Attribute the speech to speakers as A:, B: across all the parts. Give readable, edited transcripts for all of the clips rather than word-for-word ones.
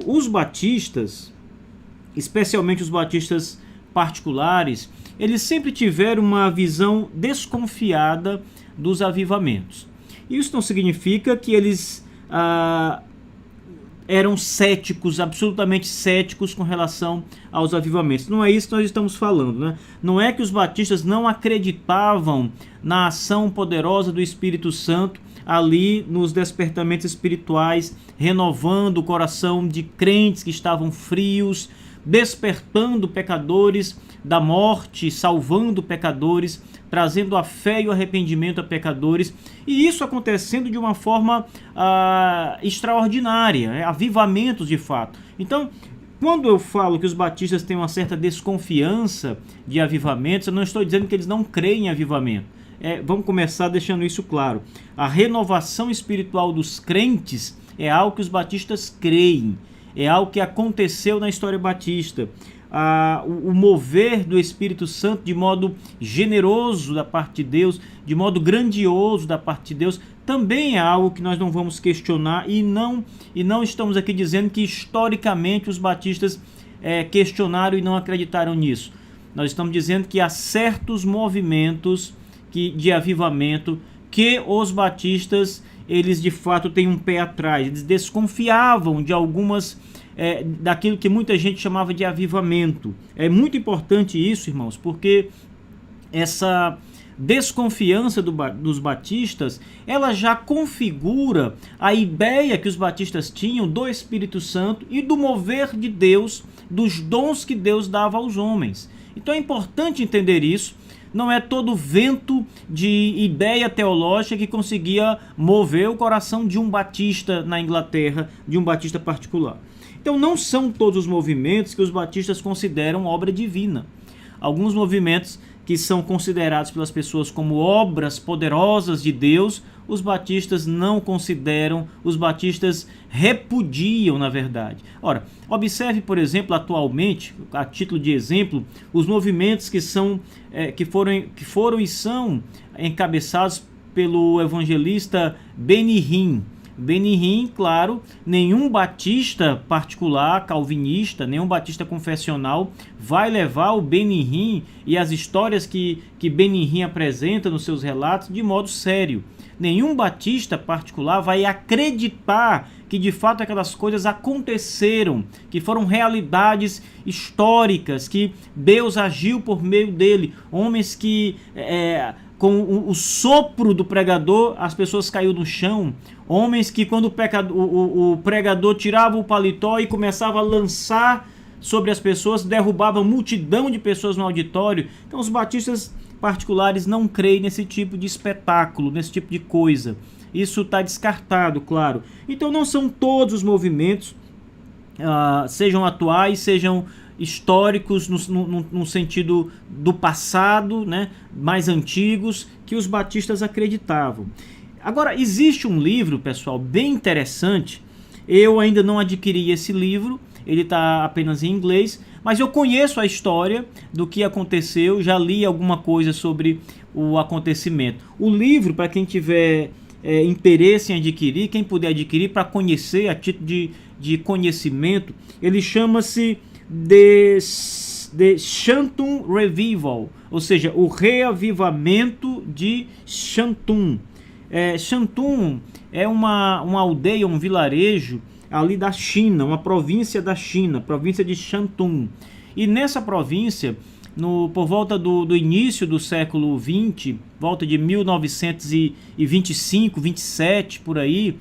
A: os batistas, especialmente os batistas particulares, eles sempre tiveram uma visão desconfiada dos avivamentos. Isso não significa que eles eram céticos, absolutamente céticos com relação aos avivamentos. Não é isso que nós estamos falando, né? Não é que os batistas não acreditavam na ação poderosa do Espírito Santo ali nos despertamentos espirituais, renovando o coração de crentes que estavam frios, despertando pecadores da morte, salvando pecadores, trazendo a fé e o arrependimento a pecadores, e isso acontecendo de uma forma extraordinária, avivamentos de fato. Então, quando eu falo que os batistas têm uma certa desconfiança de avivamentos, eu não estou dizendo que eles não creem em avivamento. Vamos começar deixando isso claro. A renovação espiritual dos crentes é algo que os batistas creem, é algo que aconteceu na história batista. O mover do Espírito Santo de modo generoso da parte de Deus, de modo grandioso da parte de Deus, também é algo que nós não vamos questionar, e não estamos aqui dizendo que historicamente os batistas questionaram e não acreditaram nisso. Nós estamos dizendo que há certos movimentos de avivamento que os batistas, eles de fato têm um pé atrás, eles desconfiavam de algumas daquilo que muita gente chamava de avivamento. É muito importante isso, irmãos, porque essa desconfiança dos batistas, ela já configura a ideia que os batistas tinham do Espírito Santo e do mover de Deus, dos dons que Deus dava aos homens. Então é importante entender isso. Não é todo vento de ideia teológica que conseguia mover o coração de um batista na Inglaterra, de um batista particular. Então não são todos os movimentos que os batistas consideram obra divina. Alguns movimentos que são considerados pelas pessoas como obras poderosas de Deus, os batistas não consideram, os batistas repudiam, na verdade. Ora, observe, por exemplo, atualmente, a título de exemplo, os movimentos que foram e são encabeçados pelo evangelista Benny Hinn. Benny Hinn, claro, nenhum batista particular, calvinista, nenhum batista confessional vai levar o Benny Hinn e as histórias que Benny Hinn apresenta nos seus relatos de modo sério. Nenhum batista particular vai acreditar que de fato aquelas coisas aconteceram, que foram realidades históricas, que Deus agiu por meio dele. Homens que, com o sopro do pregador, as pessoas caíram no chão. Homens que quando o pregador tirava o paletó e começava a lançar sobre as pessoas, derrubava multidão de pessoas no auditório. Então os batistas particulares não creem nesse tipo de espetáculo, nesse tipo de coisa. Isso está descartado, claro. Então não são todos os movimentos, sejam atuais, sejam históricos no sentido do passado, né, mais antigos, que os batistas acreditavam. Agora, existe um livro, pessoal, bem interessante. Eu ainda não adquiri esse livro, ele está apenas em inglês, mas eu conheço a história do que aconteceu, já li alguma coisa sobre o acontecimento. O livro, para quem tiver interesse em adquirir, quem puder adquirir para conhecer, a título de conhecimento, ele chama-se The Shantung Revival, ou seja, o reavivamento de Shantung. Shantung é uma aldeia, um vilarejo ali da China, uma província da China, província de Shantung. E nessa província, por volta do início do século XX, volta de 1925, 27, por aí,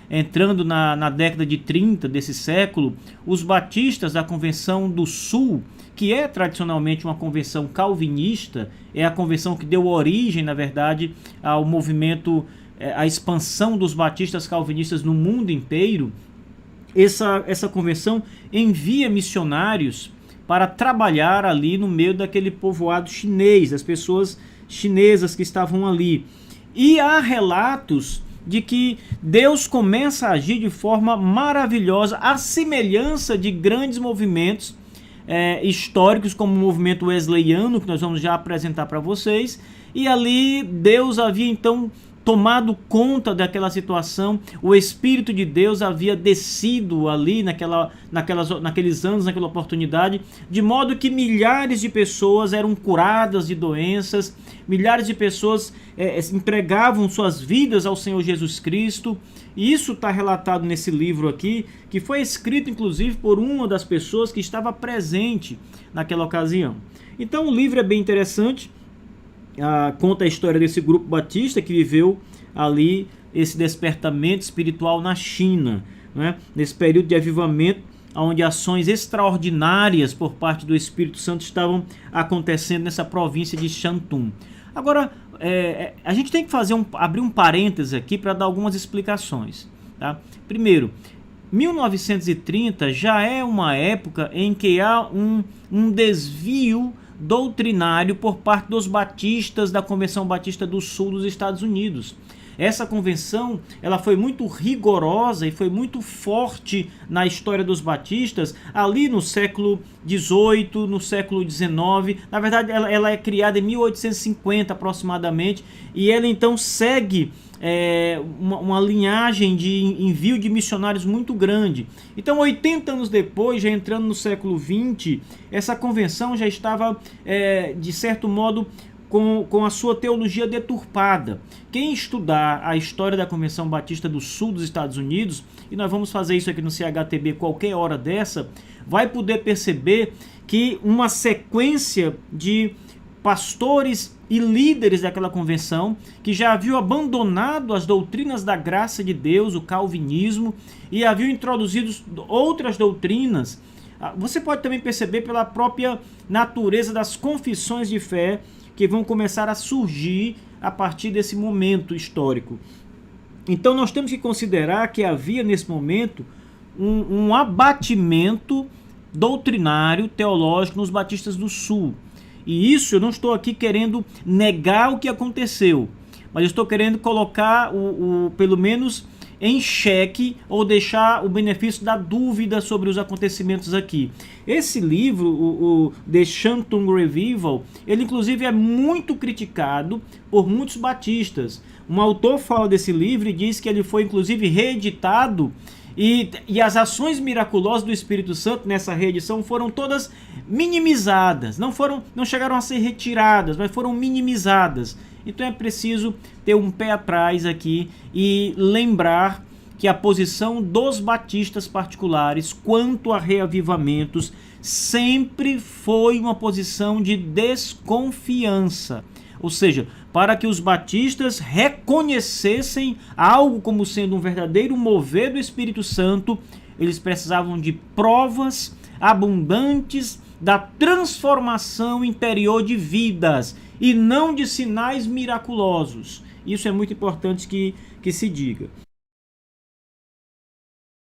A: entrando na década de 30 desse século, os batistas da Convenção do Sul, que é tradicionalmente uma convenção calvinista, é a convenção que deu origem, na verdade, ao movimento, a expansão dos batistas calvinistas no mundo inteiro. Essa convenção envia missionários para trabalhar ali no meio daquele povoado chinês, das pessoas chinesas que estavam ali. E há relatos de que Deus começa a agir de forma maravilhosa, à semelhança de grandes movimentos históricos, como o movimento wesleyano, que nós vamos já apresentar para vocês. E ali Deus havia então tomado conta daquela situação, o Espírito de Deus havia descido ali naqueles anos, naquela oportunidade, de modo que milhares de pessoas eram curadas de doenças, milhares de pessoas entregavam suas vidas ao Senhor Jesus Cristo. E isso está relatado nesse livro aqui, que foi escrito inclusive por uma das pessoas que estava presente naquela ocasião. Então o livro é bem interessante, conta a história desse grupo batista que viveu ali esse despertamento espiritual na China, né? Nesse período de avivamento, onde ações extraordinárias por parte do Espírito Santo estavam acontecendo nessa província de Shantung. Agora, a gente tem que abrir um parêntese aqui para dar algumas explicações. Tá? Primeiro, 1930 já é uma época em que há um desvio doutrinário por parte dos batistas da Convenção Batista do Sul dos Estados Unidos. Essa convenção ela foi muito rigorosa e foi muito forte na história dos batistas ali no século XVIII, no século XIX. Na verdade, ela é criada em 1850 aproximadamente, e ela então segue uma linhagem de envio de missionários muito grande. Então, 80 anos depois, já entrando no século XX, essa convenção já estava, de certo modo, com a sua teologia deturpada. Quem estudar a história da Convenção Batista do Sul dos Estados Unidos, e nós vamos fazer isso aqui no CHTB qualquer hora dessa, vai poder perceber que uma sequência de pastores e líderes daquela convenção que já haviam abandonado as doutrinas da graça de Deus, o calvinismo, e haviam introduzido outras doutrinas. Você pode também perceber pela própria natureza das confissões de fé que vão começar a surgir a partir desse momento histórico. Então nós temos que considerar que havia nesse momento um abatimento doutrinário, teológico nos batistas do Sul. E isso eu não estou aqui querendo negar o que aconteceu, mas eu estou querendo colocar pelo menos em xeque ou deixar o benefício da dúvida sobre os acontecimentos aqui. Esse livro, o The Shantung Revival, ele inclusive é muito criticado por muitos batistas. Um autor fala desse livro e diz que ele foi inclusive reeditado e as ações miraculosas do Espírito Santo nessa reedição foram todas minimizadas, não chegaram a ser retiradas, mas foram minimizadas. Então é preciso ter um pé atrás aqui e lembrar que a posição dos batistas particulares quanto a reavivamentos sempre foi uma posição de desconfiança. Ou seja, para que os batistas reconhecessem algo como sendo um verdadeiro mover do Espírito Santo, eles precisavam de provas abundantes da transformação interior de vidas e não de sinais miraculosos. Isso é muito importante que se diga.